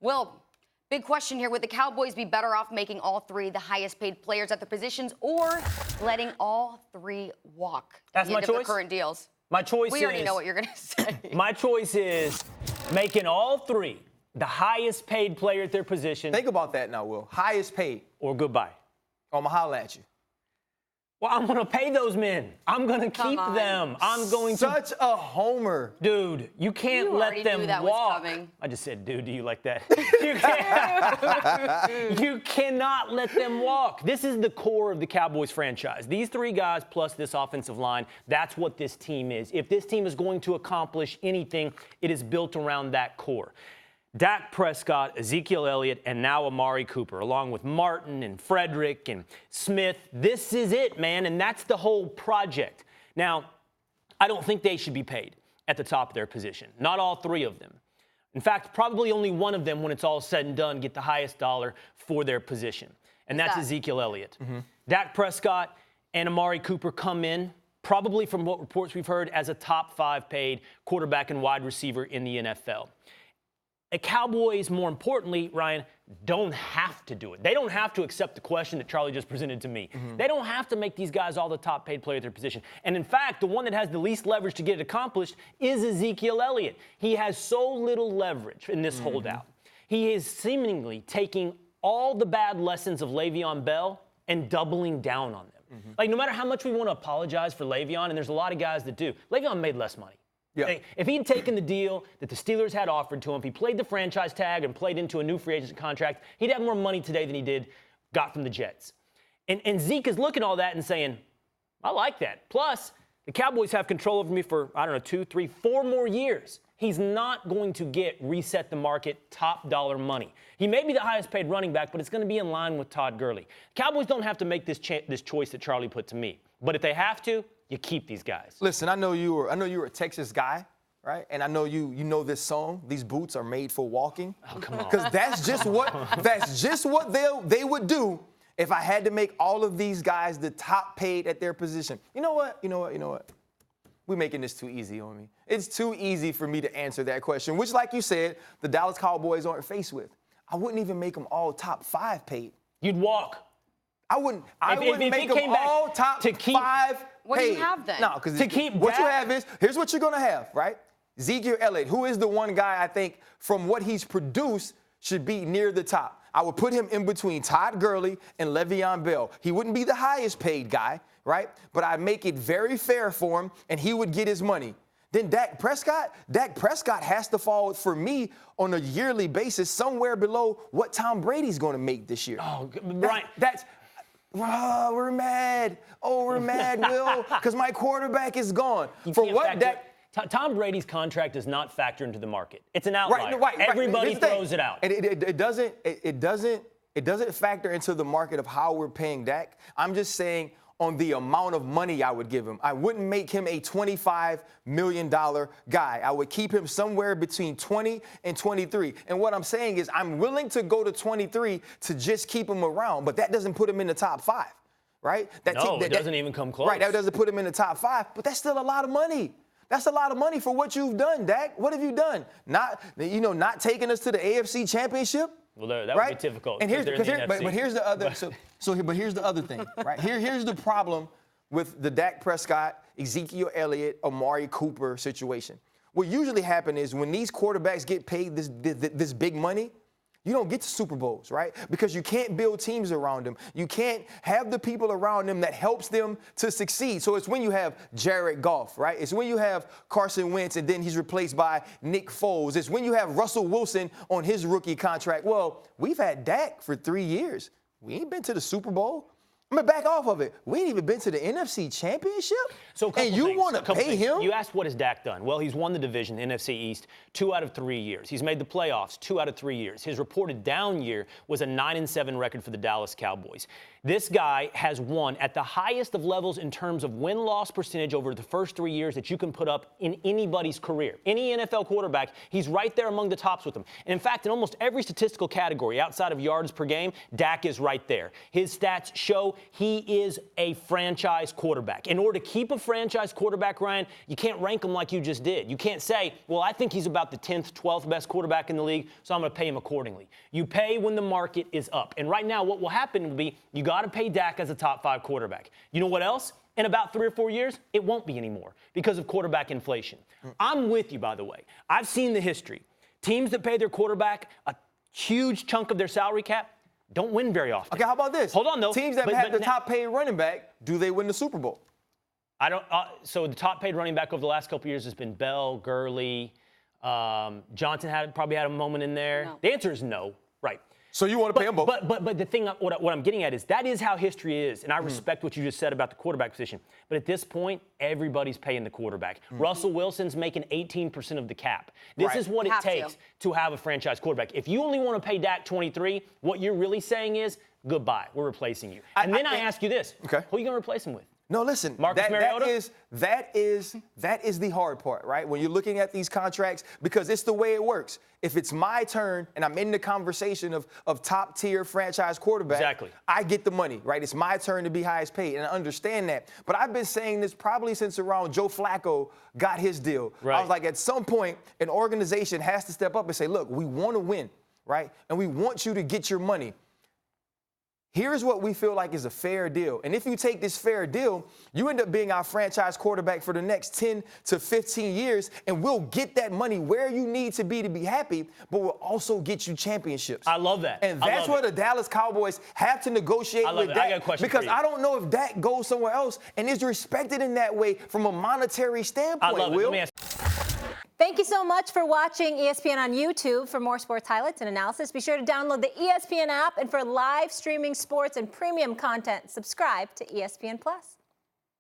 Well, big question here. Would the Cowboys be better off making all three the highest paid players at their positions or letting all three walk? That's my choice? Current deals. My choice We already know what you're going to say. My choice is making all three the highest paid player at their position. Think about that now, Will. Highest paid. Or goodbye. I'm going to holler at you. Well, I'm going to pay those men. I'm going to keep them. I'm going to. Such a homer. Dude, you can't let them knew that walk. was coming. I just said, dude, do you like that? You cannot let them walk. This is the core of the Cowboys franchise. These three guys plus this offensive line, that's what this team is. If this team is going to accomplish anything, it is built around that core. Dak Prescott, Ezekiel Elliott, and now Amari Cooper, along with Martin and Frederick and Smith. This is it, man, and that's the whole project. Now, I don't think they should be paid at the top of their position. Not all three of them. In fact, probably only one of them, when it's all said and done, get the highest dollar for their position, and that's Ezekiel Elliott. Dak Prescott and Amari Cooper come in, probably from what reports we've heard, as a top 5 paid quarterback and wide receiver in the NFL. The Cowboys, more importantly, Ryan, don't have to do it. They don't have to accept the question that Charlie just presented to me. They don't have to make these guys all the top paid player at their position. And in fact, the one that has the least leverage to get it accomplished is Ezekiel Elliott. He has so little leverage in this holdout. He is seemingly taking all the bad lessons of Le'Veon Bell and doubling down on them. Like, no matter how much we want to apologize for Le'Veon, and there's a lot of guys that do, Le'Veon made less money. Yeah. If he'd taken the deal that the Steelers had offered to him, if he played the franchise tag and played into a new free agent contract, he'd have more money today than he got from the Jets. And Zeke is looking at all that and saying, I like that. Plus, the Cowboys have control over me for, 2, 3, 4 more years. He's not going to get reset the market top dollar money. He may be the highest paid running back, but it's going to be in line with Todd Gurley. Cowboys don't have to make this choice that Charlie put to me. But if they have to, you keep these guys. Listen, I know you were a Texas guy, right? And I know you know this song. These boots are made for walking. Oh, come on. Because that's just what they would do if I had to make all of these guys the top paid at their position. You know what? We're making this too easy on me. It's too easy for me to answer that question, which, like you said, the Dallas Cowboys aren't faced with. I wouldn't even make them all top 5 paid. You'd walk. I wouldn't make them all top 5 paid. What do you have then? No, because what you have is, here's what you're going to have, right? Ezekiel Elliott, who is the one guy I think from what he's produced should be near the top. I would put him in between Todd Gurley and Le'Veon Bell. He wouldn't be the highest paid guy, right? But I'd make it very fair for him, and he would get his money. Then Dak Prescott has to fall, for me, on a yearly basis somewhere below what Tom Brady's going to make this year. Oh, right. We're mad. Oh, we're mad, Will, because my quarterback is gone. Tom Brady's contract does not factor into the market. It's an outlier. Right. Everybody throws it out. And it doesn't factor into the market of how we're paying Dak. I'm just saying on the amount of money I would give him. I wouldn't make him a $25 million guy. I would keep him somewhere between 20 and 23. And what I'm saying is I'm willing to go to 23 to just keep him around, but that doesn't put him in the top 5, right? It doesn't even come close. Right, that doesn't put him in the top 5, but that's still a lot of money. That's a lot of money for what you've done, Dak. What have you done? Not taking us to the AFC Championship? Well, that would be difficult. And here's the other thing, right? Here's the problem with the Dak Prescott, Ezekiel Elliott, Amari Cooper situation. What usually happens is when these quarterbacks get paid this big money, you don't get to Super Bowls, right? Because you can't build teams around them. You can't have the people around them that helps them to succeed. So it's when you have Jared Goff, right? It's when you have Carson Wentz and then he's replaced by Nick Foles. It's when you have Russell Wilson on his rookie contract. Well, we've had Dak for 3 years. We ain't been to the Super Bowl. I'm going to back off of it. We ain't even been to the NFC Championship? And you want to pay him? You asked what has Dak done. Well, he's won the division, the NFC East, 2 out of 3 years. He's made the playoffs 2 out of 3 years. His reported down year was a 9-7 record for the Dallas Cowboys. This guy has won at the highest of levels in terms of win-loss percentage over the first 3 years that you can put up in anybody's career. Any NFL quarterback, he's right there among the tops with them. And in fact, in almost every statistical category outside of yards per game, Dak is right there. His stats show though, he is a franchise quarterback. In order to keep a franchise quarterback, Ryan, you can't rank him like you just did. You can't say, well, I think he's about the 10th, 12th best quarterback in the league, so I'm going to pay him accordingly. You pay when the market is up. And right now, what will happen will be you got to pay Dak as a top 5 quarterback. You know what else? In about 3 or 4 years, it won't be anymore because of quarterback inflation. I'm with you, by the way. I've seen the history. Teams that pay their quarterback a huge chunk of their salary cap don't win very often. Okay, how about this? Hold on, though. Teams that have the top paid running back, do they win the Super Bowl? I don't. So the top paid running back over the last couple of years has been Bell, Gurley. Johnson probably had a moment in there. No. The answer is no. Right. So you want to pay them both? But the thing, what I'm getting at is that is how history is, and I respect what you just said about the quarterback position. But at this point, everybody's paying the quarterback. Russell Wilson's making 18% of the cap. This is what it takes to have a franchise quarterback. If you only want to pay Dak 23, what you're really saying is goodbye. We're replacing you. And then I ask you this: who are you going to replace him with? No, listen, Marcus Mariota? that is the hard part, right? When you're looking at these contracts, because it's the way it works. If it's my turn and I'm in the conversation of top-tier franchise quarterback, I get the money, right? It's my turn to be highest paid, and I understand that. But I've been saying this probably since around Joe Flacco got his deal. I was like, at some point, an organization has to step up and say, look, we want to win, right? And we want you to get your money. Here's what we feel like is a fair deal. And if you take this fair deal, you end up being our franchise quarterback for the next 10 to 15 years, and we'll get that money where you need to be happy, but we'll also get you championships. I love that. And that's what the Dallas Cowboys have to negotiate with Dak. I got a question because for you. I don't know if Dak goes somewhere else and is respected in that way from a monetary standpoint. I love it. Will. Let me ask. Thank you so much for watching ESPN on YouTube. For more sports highlights and analysis, be sure to download the ESPN app. And for live streaming sports and premium content, subscribe to ESPN+.